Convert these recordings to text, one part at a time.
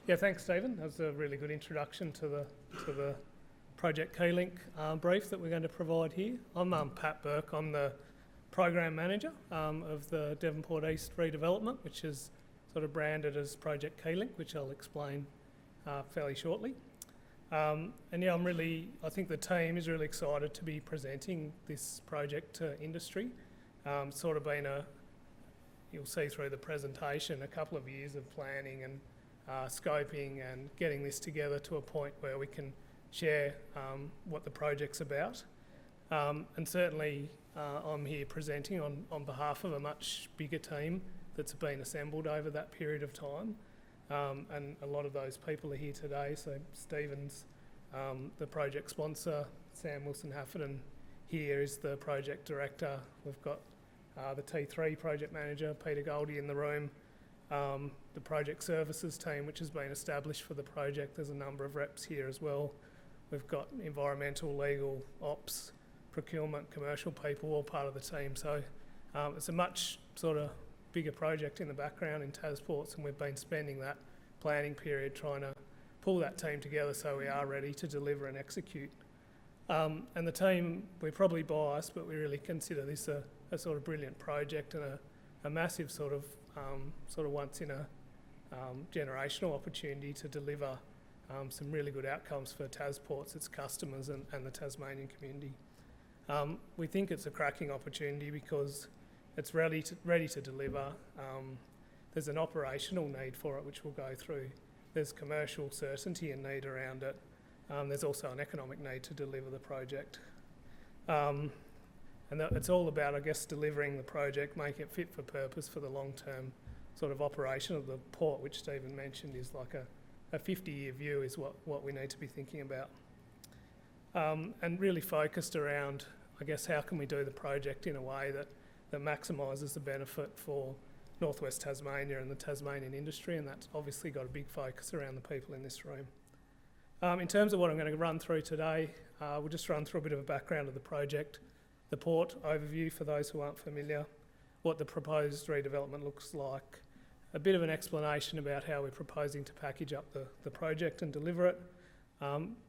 Yeah, thanks, Stephen. That was a really good introduction to the Project Keylink brief that we're going to provide here. I'm Pat Burke. I'm the Program Manager of the Devonport East Redevelopment, which is sort of branded as Project Keylink, which I'll explain fairly shortly. And yeah, I think the team is really excited to be presenting this project to industry. Sort of been you'll see through the presentation, a couple of years of planning and scoping and getting this together to a point where we can share what the project's about. And certainly I'm here presenting on behalf of a much bigger team that's been assembled over that period of time. And a lot of those people are here today. So Stephen's the project sponsor, Sam Wilson-Hafferton here is the project director. We've got the T3 project manager, Peter Goldie, in the room. The project services team, which has been established for the project, there's a number of reps here as well. We've got environmental, legal, ops, procurement, commercial people, all part of the team. So it's a much sort of bigger project in the background in TasPorts, and we've been spending that planning period trying to pull that team together so we are ready to deliver and execute. And the team, we're probably biased, but we really consider this a sort of brilliant project and a massive sort of once in a generational opportunity to deliver some really good outcomes for TasPorts, its customers and the Tasmanian community. We think it's a cracking opportunity because it's ready to deliver. There's an operational need for it, which we'll go through. There's commercial certainty and need around it. There's also an economic need to deliver the project. And it's all about, I guess, delivering the project, making it fit for purpose for the long-term sort of operation of the port, which Stephen mentioned is like a 50-year view is what we need to be thinking about. And really focused around, I guess, how can we do the project in a way that maximises the benefit for Northwest Tasmania and the Tasmanian industry, and that's obviously got a big focus around the people in this room. In terms of what I'm going to run through today, we'll just run through a bit of a background of the project, the port overview for those who aren't familiar, what the proposed redevelopment looks like, a bit of an explanation about how we're proposing to package up the project and deliver it,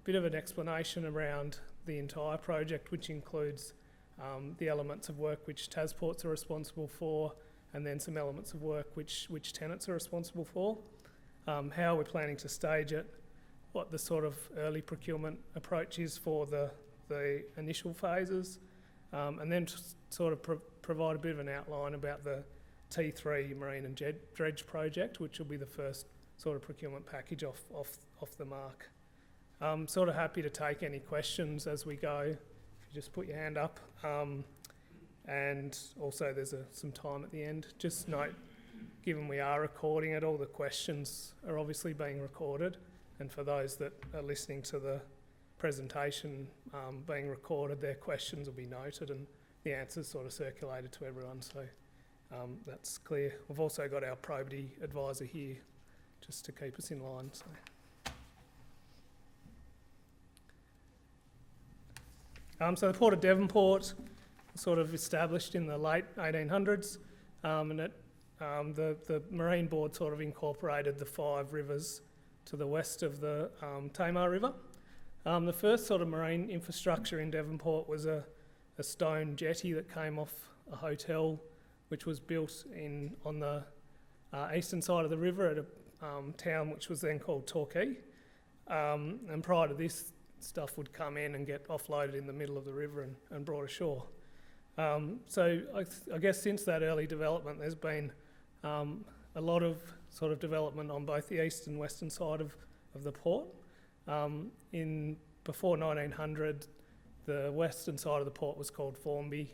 bit of an explanation around the entire project, which includes the elements of work which TasPorts are responsible for, and then some elements of work which tenants are responsible for, how we're planning to stage it, what the sort of early procurement approach is for the initial phases, and then sort of provide a bit of an outline about the T3 Marine and Dredge project, which will be the first sort of procurement package off the mark. I'm sort of happy to take any questions as we go. If you just put your hand up. And also there's some time at the end. Just note, given we are recording it, all the questions are obviously being recorded. And for those that are listening to the presentation being recorded, their questions will be noted and the answers sort of circulated to everyone. So that's clear. We've also got our probity advisor here just to keep us in line. So the Port of Devonport was sort of established in the late 1800s, and the Marine Board sort of incorporated the 5 rivers to the west of the Tamar River. The first sort of marine infrastructure in Devonport was a stone jetty that came off a hotel which was built on the eastern side of the river at a town which was then called Torquay. And prior to this, stuff would come in and get offloaded in the middle of the river and brought ashore. So I guess since that early development, there's been a lot of sort of development on both the east and western side of the port. Before 1900, the western side of the port was called Formby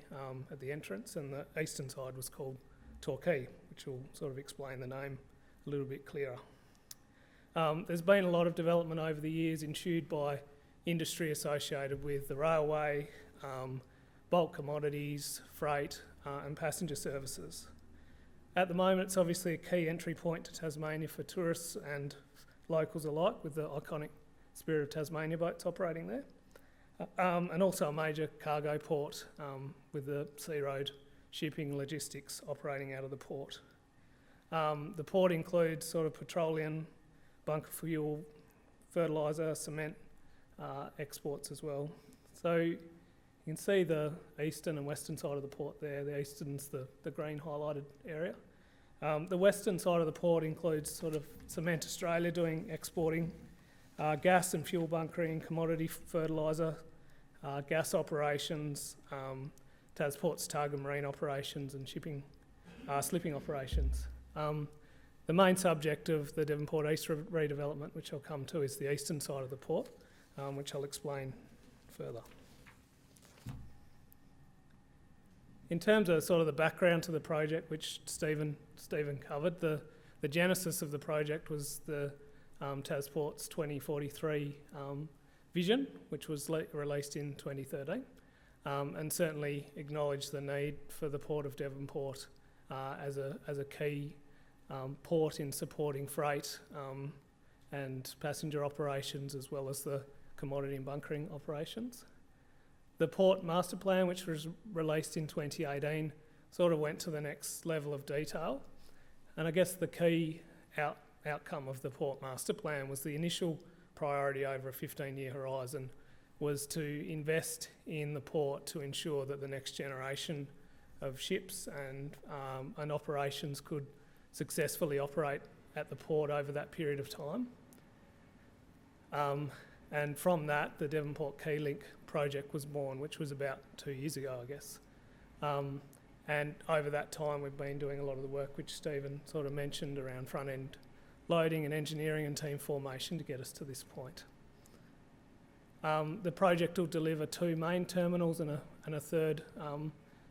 at the entrance, and the eastern side was called Torquay, which will sort of explain the name a little bit clearer. There's been a lot of development over the years ensued by industry associated with the railway, bulk commodities, freight and passenger services. At the moment, it's obviously a key entry point to Tasmania for tourists and locals alike, with the iconic Spirit of Tasmania boats operating there. And also a major cargo port with the Sea Road shipping logistics operating out of the port. The port includes sort of petroleum, bunker fuel, fertiliser, cement exports as well. So you can see the eastern and western side of the port there. The eastern's the green highlighted area. The western side of the port includes sort of Cement Australia doing exporting, gas and fuel bunkering, commodity fertiliser, gas operations, TasPorts Targa Marine operations and shipping, slipping operations. The main subject of the Devonport East redevelopment, which I'll come to, is the eastern side of the port, which I'll explain further. In terms of sort of the background to the project, which Stephen covered, the genesis of the project was the TasPorts 2043 vision, which was released in 2013, and certainly acknowledged the need for the Port of Devonport as a key port in supporting freight and passenger operations, as well as the commodity and bunkering operations. The Port Master Plan, which was released in 2018, sort of went to the next level of detail. And I guess the key outcome of the Port Master Plan was the initial priority over a 15-year horizon was to invest in the port to ensure that the next generation of ships and operations could successfully operate at the port over that period of time. And from that, the Devonport Key Link project was born, which was about 2 years ago, I guess. And over that time, we've been doing a lot of the work which Stephen sort of mentioned around front-end loading and engineering and team formation to get us to this point. The project will deliver 2 main terminals and a third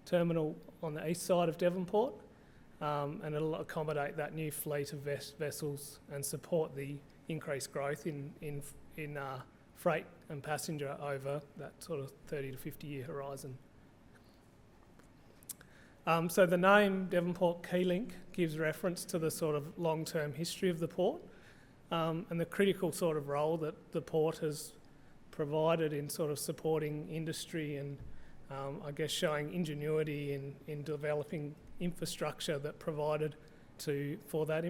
terminal on the east side of Devonport, and it'll accommodate that new fleet of vessels and support the increased growth in freight and passenger over that sort of 30 to 50 year horizon. So the name Devonport Key Link gives reference to the sort of long-term history of the port and the critical sort of role that the port has provided in sort of supporting industry and I guess showing ingenuity in developing infrastructure that provided for that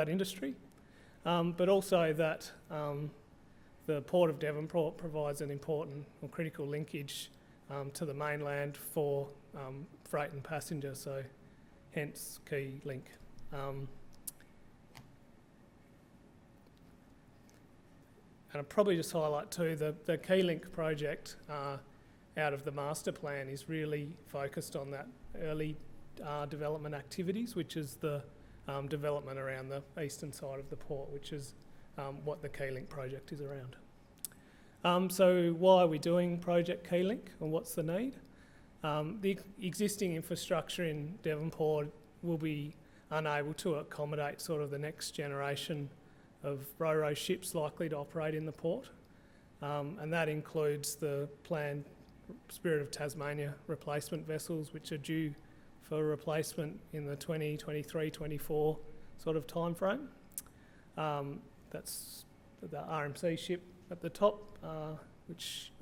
industry, but also that the Port of Devonport provides an important or critical linkage to the mainland for freight and passenger, so hence Key Link. And I'll probably just highlight too, the Key Link project out of the master plan is really focused on that early development activities, which is the development around the eastern side of the port, which is what the Key Link project is around. So why are we doing Project Key Link and what's the need? The existing infrastructure in Devonport will be unable to accommodate sort of the next generation of ro-ro ships likely to operate in the port, and that includes the planned Spirit of Tasmania replacement vessels, which are due for replacement in the 2023-24 sort of time frame. That's the RMC ship at the top, which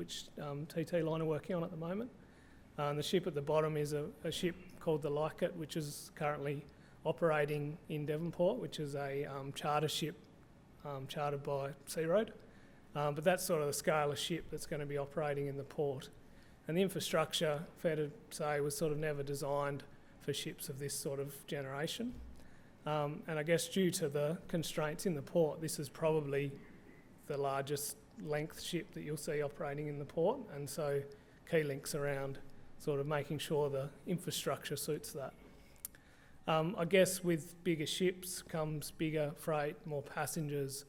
TT Line are working on at the moment. And the ship at the bottom is a ship called the Like It, which is currently operating in Devonport, which is a charter ship chartered by Sea Road. But that's sort of the scale of ship that's going to be operating in the port. And the infrastructure, fair to say, was sort of never designed for ships of this sort of generation. And I guess due to the constraints in the port, this is probably the largest length ship that you'll see operating in the port. And so Key Link's around sort of making sure the infrastructure suits that. I guess with bigger ships comes bigger freight, more passengers,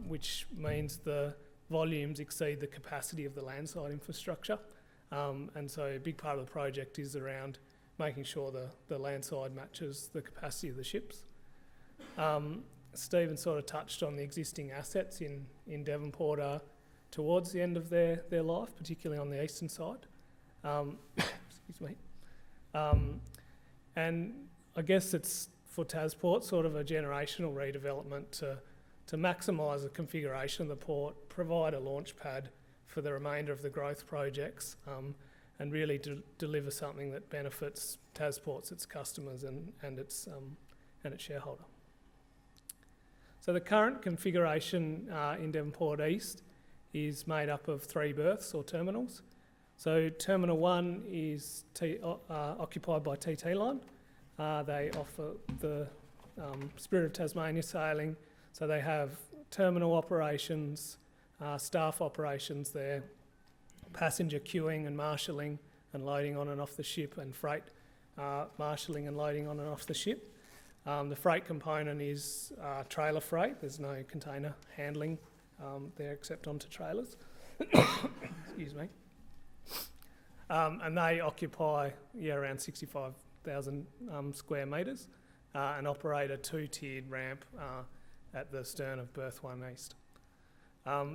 which means the volumes exceed the capacity of the landside infrastructure. And so a big part of the project is around making sure the landside matches the capacity of the ships. Stephen sort of touched on the existing assets in Devonport are towards the end of their life, particularly on the eastern side. Excuse me. And I guess it's for TasPort sort of a generational redevelopment to maximise the configuration of the port, provide a launch pad for the remainder of the growth projects, and really deliver something that benefits TasPorts, its customers, and its shareholder. So the current configuration in Devonport East is made up of 3 berths or terminals. So Terminal 1 is occupied by TT Line. They offer the Spirit of Tasmania sailing, so they have terminal operations, staff operations there, passenger queuing and marshalling and loading on and off the ship, and freight marshalling and loading on and off the ship. The freight component is trailer freight. There's no container handling there except onto trailers. Excuse me. And they occupy around 65,000 square metres and operate a 2-tiered ramp at the stern of Berth 1 East.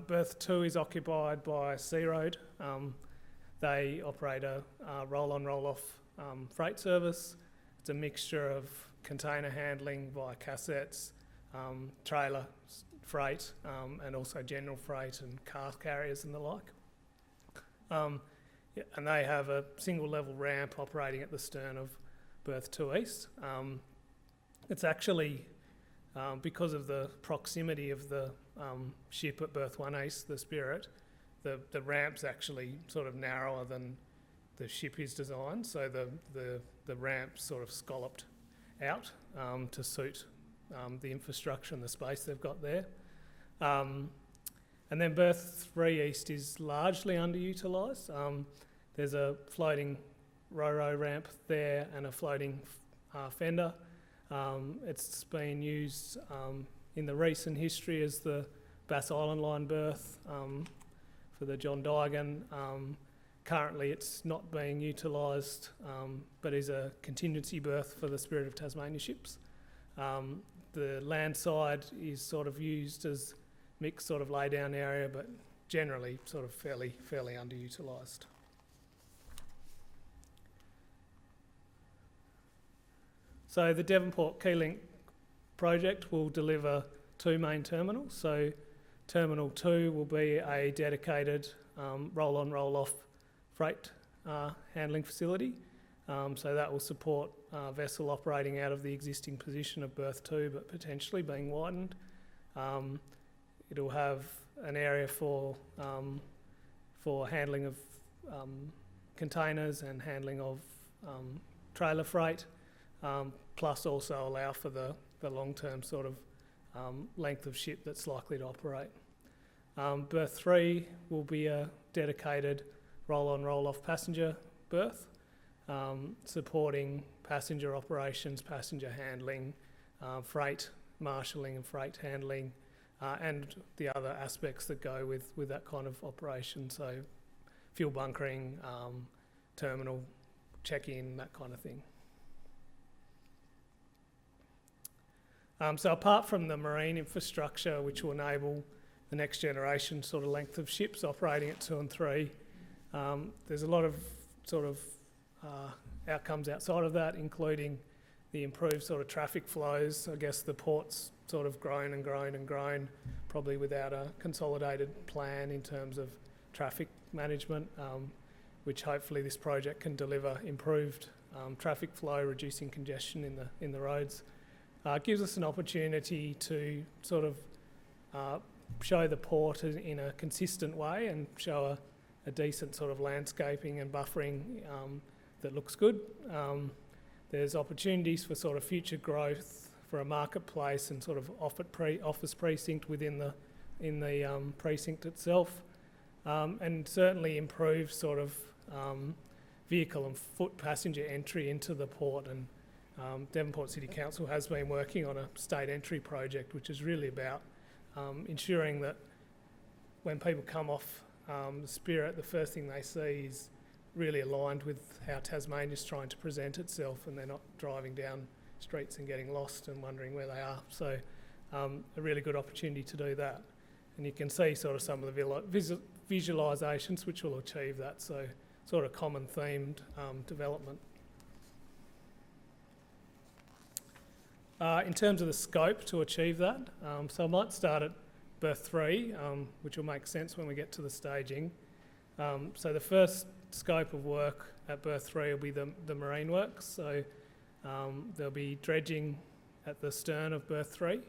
Berth 2 is occupied by Sea Road. They operate a roll-on, roll-off freight service. It's a mixture of container handling via cassettes, trailer freight, and also general freight and car carriers and the like. And they have a single-level ramp operating at the stern of Berth 2 East. It's actually, because of the proximity of the ship at Berth 1 East, the Spirit, the ramp's actually sort of narrower than the ship is designed, so the ramp's sort of scalloped out to suit the infrastructure and the space they've got there. And then Berth 3 East is largely underutilised. There's a floating ro-ro ramp there and a floating fender. It's been used in the recent history as the Bass Island Line berth for the John Digan. Currently it's not being utilised, but is a contingency berth for the Spirit of Tasmania ships. The land side is sort of used as mixed sort of lay-down area, but generally sort of fairly underutilised. So the Devonport Keylink project will deliver 2 main terminals. So Terminal 2 will be a dedicated roll-on, roll-off freight handling facility. So that will support vessel operating out of the existing position of Berth 2, but potentially being widened. It'll have an area for handling of containers and handling of trailer freight, plus also allow for the long-term sort of length of ship that's likely to operate. Berth 3 will be a dedicated roll-on, roll-off passenger berth, supporting passenger operations, passenger handling, freight marshalling and freight handling, and the other aspects that go with that kind of operation, so fuel bunkering, terminal check-in, that kind of thing. So apart from the marine infrastructure, which will enable the next generation sort of length of ships operating at 2 and 3, there's a lot of sort of outcomes outside of that, including the improved sort of traffic flows. I guess the port's sort of grown and grown and grown, probably without a consolidated plan in terms of traffic management, which hopefully this project can deliver improved traffic flow, reducing congestion in the roads. It gives us an opportunity to sort of show the port in a consistent way and show a decent sort of landscaping and buffering that looks good. There's opportunities for sort of future growth for a marketplace and sort of office precinct within the precinct itself, and certainly improve sort of vehicle and foot passenger entry into the port. And Devonport City Council has been working on a state entry project, which is really about ensuring that when people come off the Spirit, the first thing they see is really aligned with how Tasmania's trying to present itself, and they're not driving down streets and getting lost and wondering where they are. So a really good opportunity to do that. And you can see sort of some of the visualisations which will achieve that, so sort of common themed development. In terms of the scope to achieve that, so I might start at Berth 3, which will make sense when we get to the staging. So the first scope of work at Berth 3 will be the marine works. So there'll be dredging at the stern of Berth 3,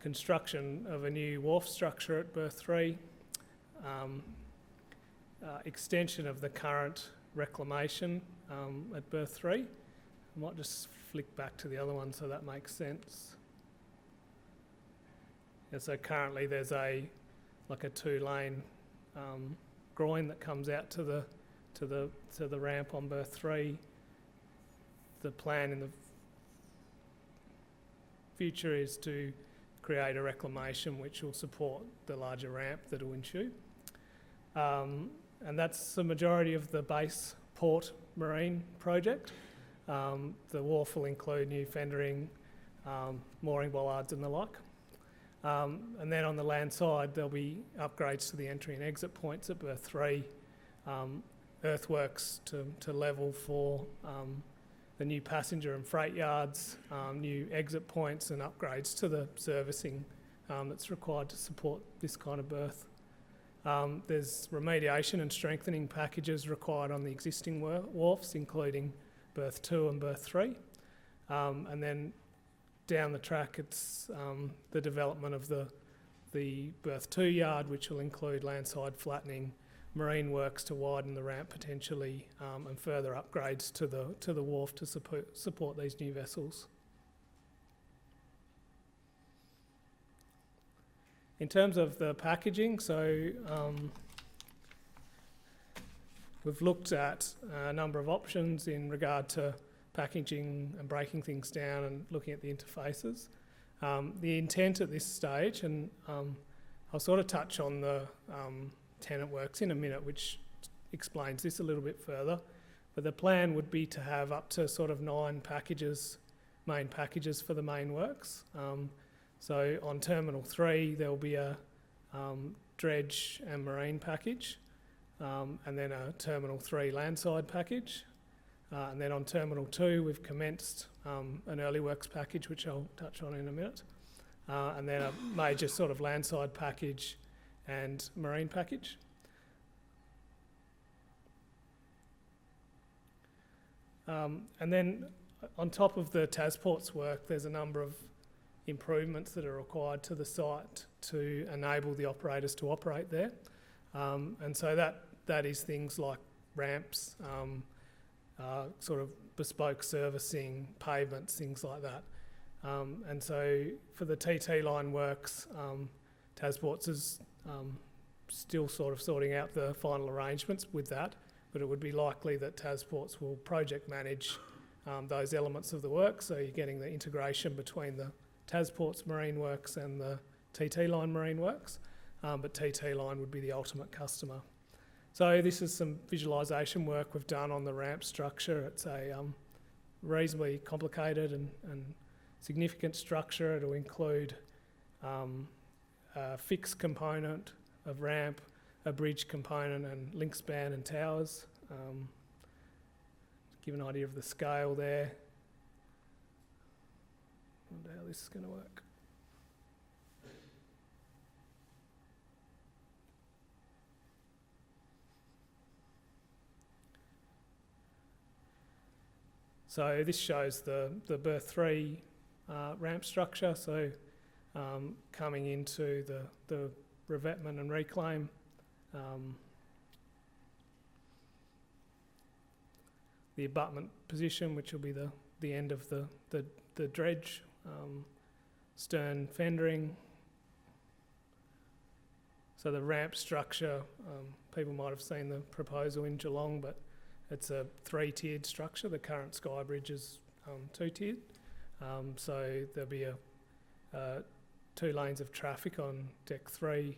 construction of a new wharf structure at berth 3, extension of the current reclamation at berth 3. I might just flick back to the other one so that makes sense. And so currently there's a 2-lane groin that comes out to the ramp on berth 3. The plan in the future is to create a reclamation which will support the larger ramp that will ensue. And that's the majority of the base port marine project. The wharf will include new fendering, mooring bollards and the like. And then on the land side, there'll be upgrades to the entry and exit points at berth 3, earthworks to level for the new passenger and freight yards, new exit points and upgrades to the servicing that's required to support this kind of berth. There's remediation and strengthening packages required on the existing wharfs, including berth 2 and berth 3. And then down the track, it's the development of the berth 2 yard, which will include landside flattening, marine works to widen the ramp potentially, and further upgrades to the wharf to support these new vessels. In terms of the packaging, so we've looked at a number of options in regard to packaging and breaking things down and looking at the interfaces. The intent at this stage, and I'll sort of touch on the tenant works in a minute, which explains this a little bit further, but the plan would be to have up to sort of 9 packages, main packages for the main works. So on Terminal 3 there'll be a dredge and marine package, and then a Terminal 3 landside package. And then on Terminal 2 we've commenced an early works package, which I'll touch on in a minute, and then a major sort of landside package and marine package. And then on top of the TasPorts work, there's a number of improvements that are required to the site to enable the operators to operate there. And so that is things like ramps, sort of bespoke servicing, pavements, things like that. And so for the TT line works, TasPorts is still sort of sorting out the final arrangements with that, but it would be likely that TasPorts will project manage those elements of the work, so you're getting the integration between the TasPorts marine works and the TT line marine works, but TT line would be the ultimate customer. So this is some visualisation work we've done on the ramp structure. It's a reasonably complicated and significant structure. It'll include a fixed component of ramp, a bridge component and link span and towers. Give an idea of the scale there. I wonder how this is going to work. So this shows the berth 3 ramp structure. So coming into the revetment and reclaim, the abutment position, which will be the end of the dredge, stern fendering. So the ramp structure, people might have seen the proposal in Geelong, but it's a 3-tiered structure. The current Sky Bridge is 2-tiered. So there'll be 2 lanes of traffic on deck 4,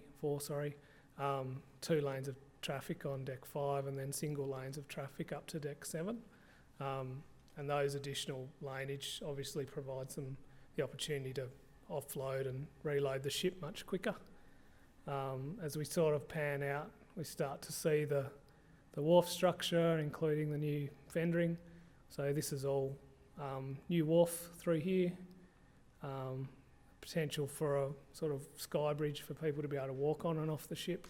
2 lanes of traffic on deck 5, and then single lanes of traffic up to deck 7. And those additional laneage obviously provides them the opportunity to offload and reload the ship much quicker. As we sort of pan out, we start to see the wharf structure, including the new fendering. So this is all new wharf through here. Potential for a sort of sky bridge for people to be able to walk on and off the ship.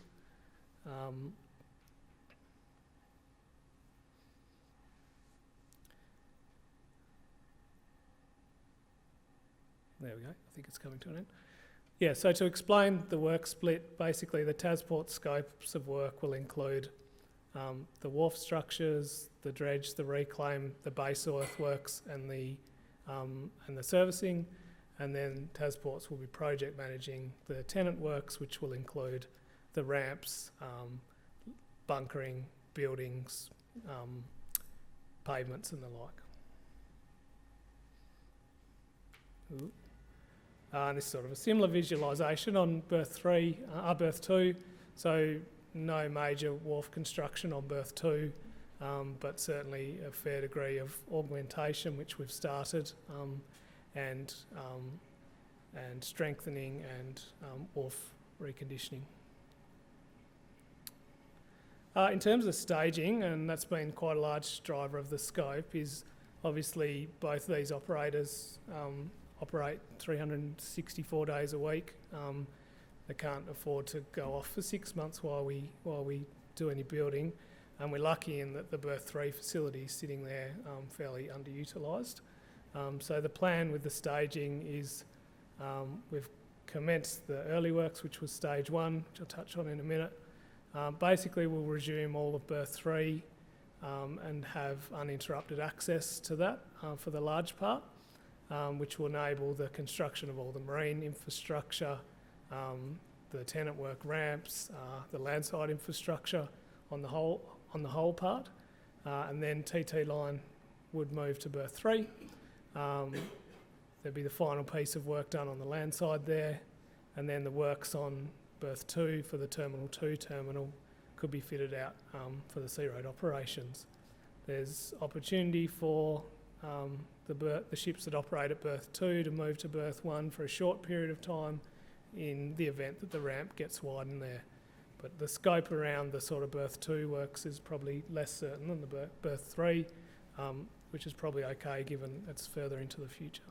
There we go. I think it's coming to an end. Yeah, so to explain the work split, basically the TasPorts scopes of work will include the wharf structures, the dredge, the reclaim, the base earthworks and the servicing, and then TasPorts will be project managing the tenant works, which will include the ramps, bunkering, buildings, pavements and the like. Ooh. And this is sort of a similar visualisation on berth 2, so no major wharf construction on berth 2, but certainly a fair degree of augmentation which we've started, and strengthening and wharf reconditioning. In terms of staging, and that's been quite a large driver of the scope, is obviously both these operators operate 364 days a week. They can't afford to go off for 6 months while we do any building, and we're lucky in that the berth 3 facility is sitting there fairly underutilised. So the plan with the staging is we've commenced the early works, which was stage 1, which I'll touch on in a minute. Basically, we'll resume all of berth 3 and have uninterrupted access to that for the large part, which will enable the construction of all the marine infrastructure, the tenant work ramps, the landside infrastructure on the whole part, and then TT line would move to berth 3. There'd be the final piece of work done on the land side there, and then the works on berth 2 for the Terminal 2 terminal could be fitted out for the Sea Road operations. There's opportunity for the ships that operate at berth 2 to move to berth 1 for a short period of time in the event that the ramp gets widened there. But the scope around the sort of berth 2 works is probably less certain than the berth 3, which is probably okay given it's further into the future.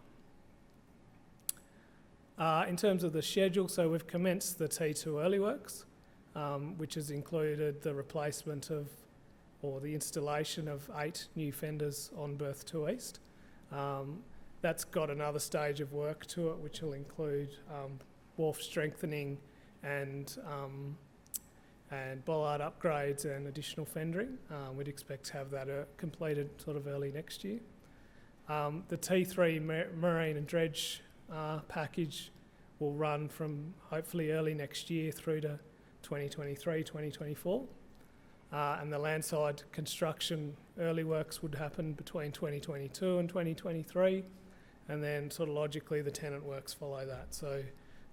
In terms of the schedule, so we've commenced the T2 early works, which has included the replacement of, or the installation of 8 new fenders on berth 2 East. That's got another stage of work to it, which will include wharf strengthening and bollard upgrades and additional fendering. We'd expect to have that completed sort of early next year. The T3 marine and dredge package will run from hopefully early next year through to 2023, 2024. And the landside construction early works would happen between 2022 and 2023, and then sort of logically the tenant works follow that. So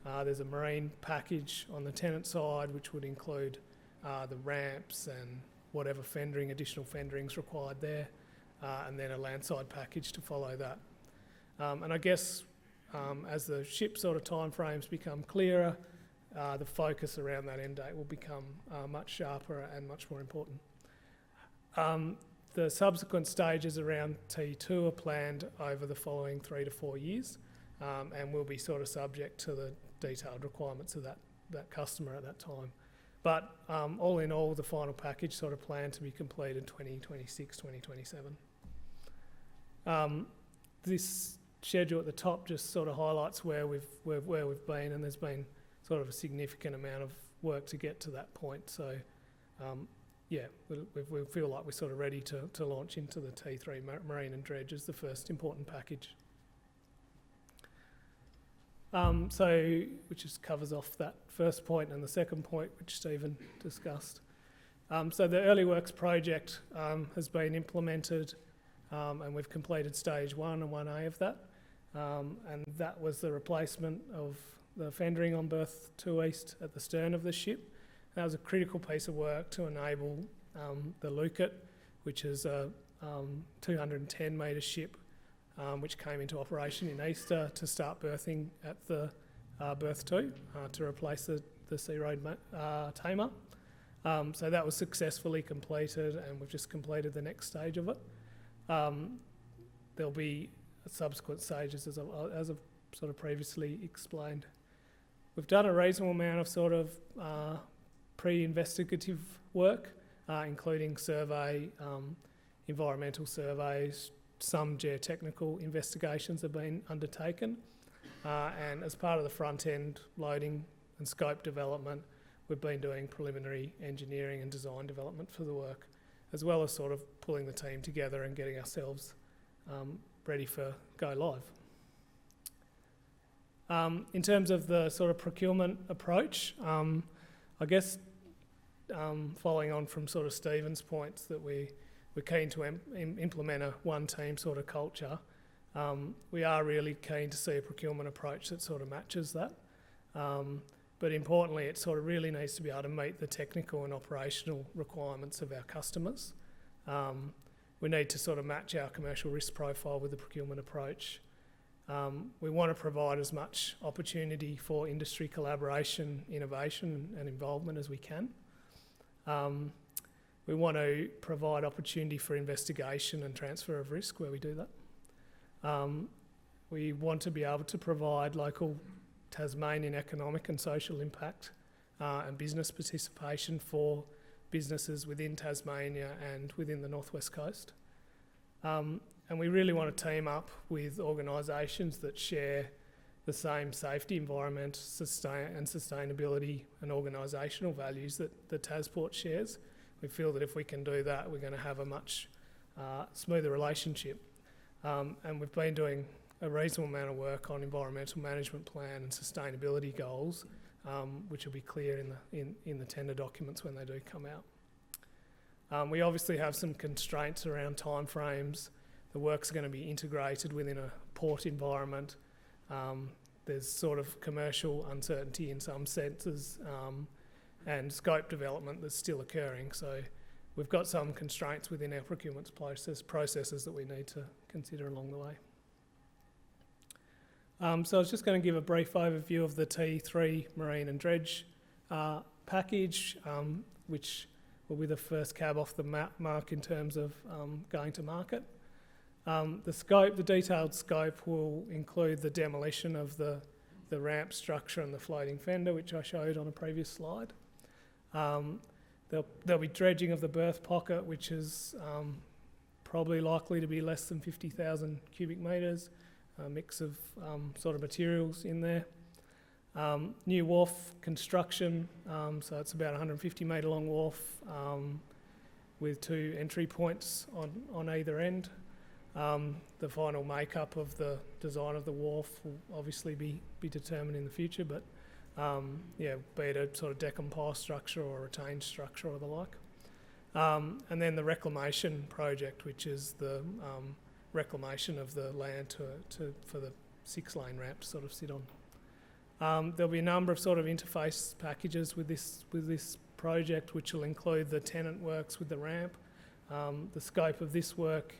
there's a marine package on the tenant side which would include the ramps and whatever fendering, additional fendering's required there, and then a landside package to follow that. And I guess as the ship sort of timeframes become clearer, the focus around that end date will become much sharper and much more important. The subsequent stages around T2 are planned over the following 3 to 4 years, and will be sort of subject to the detailed requirements of that customer at that time. But all in all, the final package sort of planned to be completed 2026, 2027. This schedule at the top just sort of highlights where we've been, and there's been sort of a significant amount of work to get to that point. So, yeah, we feel like we're sort of ready to launch into the T3 marine and dredge as the first important package. So, which just covers off that first point and the second point, which Stephen discussed. So the early works project has been implemented, and we've completed stage 1 and 1A of that. And that was the replacement of the fendering on berth 2 East at the stern of the ship. That was a critical piece of work to enable the Lucat, which is a 210 metre ship, which came into operation in Easter to start berthing at the berth 2 to replace the Sea Road tamer. So that was successfully completed, and we've just completed the next stage of it. There'll be subsequent stages as I've sort of previously explained. We've done a reasonable amount of sort of pre-investigative work, including survey, environmental surveys, some geotechnical investigations have been undertaken. And as part of the front end loading and scope development, we've been doing preliminary engineering and design development for the work, as well as sort of pulling the team together and getting ourselves ready for go live. In terms of the sort of procurement approach, I guess following on from sort of Stephen's points that we're keen to implement a one team sort of culture, we are really keen to see a procurement approach that sort of matches that. But importantly, it sort of really needs to be able to meet the technical and operational requirements of our customers. We need to sort of match our commercial risk profile with the procurement approach. We want to provide as much opportunity for industry collaboration, innovation and involvement as we can. We want to provide opportunity for investigation and transfer of risk where we do that. We want to be able to provide local Tasmanian economic and social impact and business participation for businesses within Tasmania and within the Northwest Coast. And we really want to team up with organisations that share the same safety, environment, sustainability and organisational values that the TasPorts shares. We feel that if we can do that, we're going to have a much smoother relationship. And we've been doing a reasonable amount of work on environmental management plan and sustainability goals, which will be clear in the tender documents when they do come out. We obviously have some constraints around timeframes. The work's going to be integrated within a port environment. There's sort of commercial uncertainty in some senses and scope development that's still occurring. So we've got some constraints within our procurement processes that we need to consider along the way. So I was just going to give a brief overview of the T3 marine and dredge package, which will be the first cab off the mark in terms of going to market. The detailed scope will include the demolition of the ramp structure and the floating fender, which I showed on a previous slide. There'll be dredging of the berth pocket, which is probably likely to be less than 50,000 cubic metres, a mix of sort of materials in there. New wharf construction, so it's about 150 metre long wharf with 2 entry points on either end. The final makeup of the design of the wharf will obviously be determined in the future, but be it a sort of deck and pile structure or a retained structure or the like. And then the reclamation project, which is the reclamation of the land for the 6-lane ramp to sort of sit on. There'll be a number of sort of interface packages with this project, which will include the tenant works with the ramp. The scope of this work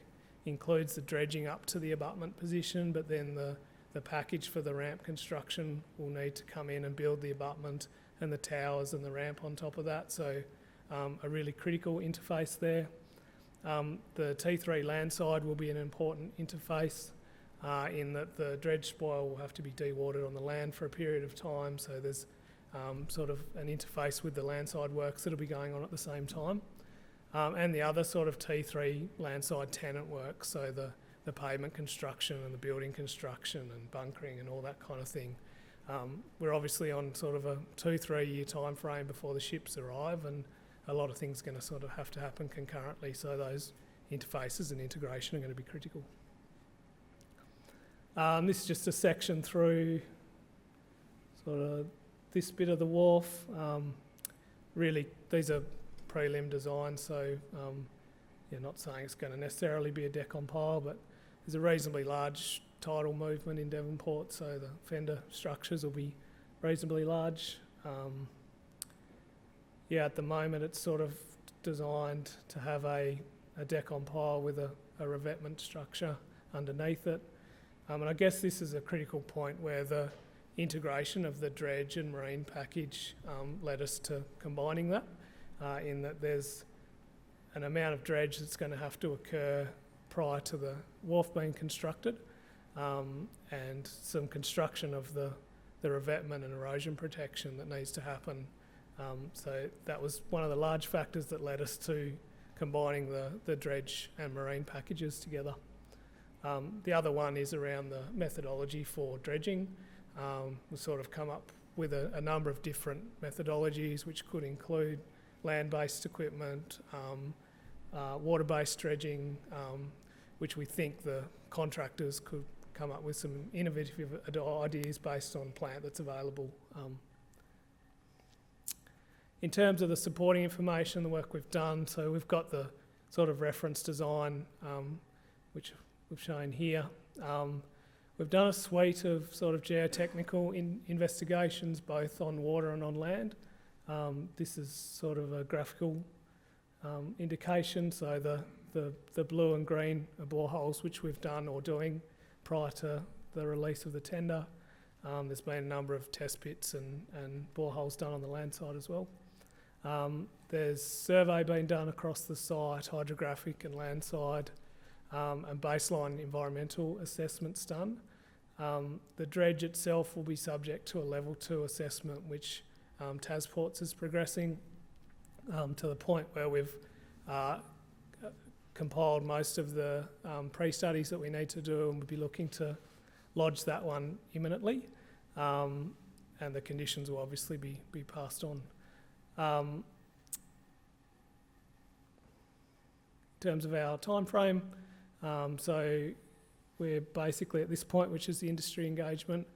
includes the dredging up to the abutment position, but then the package for the ramp construction will need to come in and build the abutment and the towers and the ramp on top of that. So a really critical interface there. The T3 landside will be an important interface in that the dredge spoil will have to be dewatered on the land for a period of time. So there's sort of an interface with the landside works that'll be going on at the same time. And the other sort of T3 landside tenant work, so the pavement construction and the building construction and bunkering and all that kind of thing. We're obviously on sort of a 2-3 year time frame before the ships arrive, and a lot of things are going to sort of have to happen concurrently, so those interfaces and integration are going to be critical. This is just a section through sort of this bit of the wharf. Really, these are prelim design, so not saying it's going to necessarily be a deck on pile, but there's a reasonably large tidal movement in Devonport, so the fender structures will be reasonably large. At the moment it's sort of designed to have a deck on pile with a revetment structure underneath it. And I guess this is a critical point where the integration of the dredge and marine package led us to combining that. In that there's an amount of dredge that's going to have to occur prior to the wharf being constructed, and some construction of the revetment and erosion protection that needs to happen. So that was one of the large factors that led us to combining the dredge and marine packages together. The other one is around the methodology for dredging. We've sort of come up with a number of different methodologies, which could include land-based equipment, water-based dredging, which we think the contractors could come up with some innovative ideas based on plant that's available. In terms of the supporting information, the work we've done, so we've got the sort of reference design, which we've shown here. We've done a suite of sort of geotechnical investigations, both on water and on land. This is sort of a graphical indication, so the blue and green are boreholes which we've done or doing prior to the release of the tender. There's been a number of test pits and boreholes done on the land side as well. There's survey being done across the site, hydrographic and land side, and baseline environmental assessments done. The dredge itself will be subject to a level 2 assessment, which TasPorts is progressing to the point where we've compiled most of the pre-studies that we need to do, and we'll be looking to lodge that one imminently, and the conditions will obviously be passed on. In terms of our time frame, so we're basically at this point, which is the industry engagement.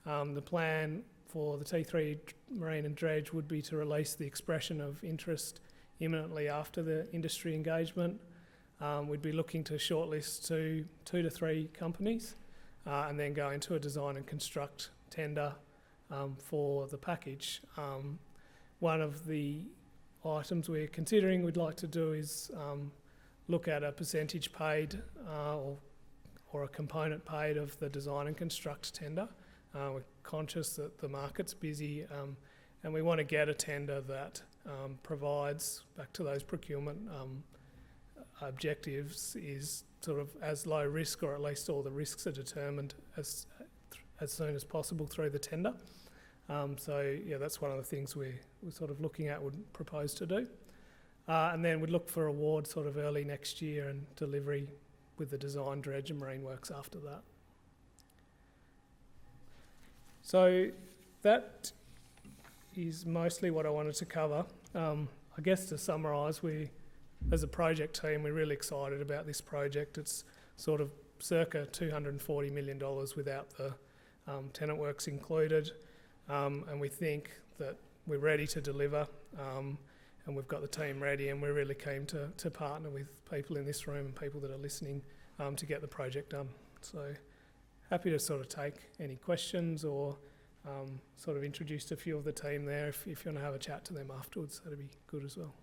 The plan for the T3 Marine and Dredge would be to release the expression of interest imminently after the industry engagement. We'd be looking to shortlist two to three companies and then go into a design and construct tender for the package. One of the items we're considering we'd like to do is look at a percentage paid or a component paid of the design and construct tender. We're conscious that the market's busy and we want to get a tender that provides, back to those procurement objectives, is sort of as low risk, or at least all the risks are determined as soon as possible through the tender. So yeah, that's one of the things we're sort of looking at, would propose to do. And then we'd look for award sort of early next year and delivery with the design, dredge and marine works after that. So that is mostly what I wanted to cover. I guess to summarise, we, as a project team, we're really excited about this project. It's sort of circa $240 million without the tenant works included. And we think that we're ready to deliver, and we've got the team ready, and we're really keen to partner with people in this room and people that are listening to get the project done. So happy to sort of take any questions or sort of introduce a few of the team there. If you want to have a chat to them afterwards, that'd be good as well.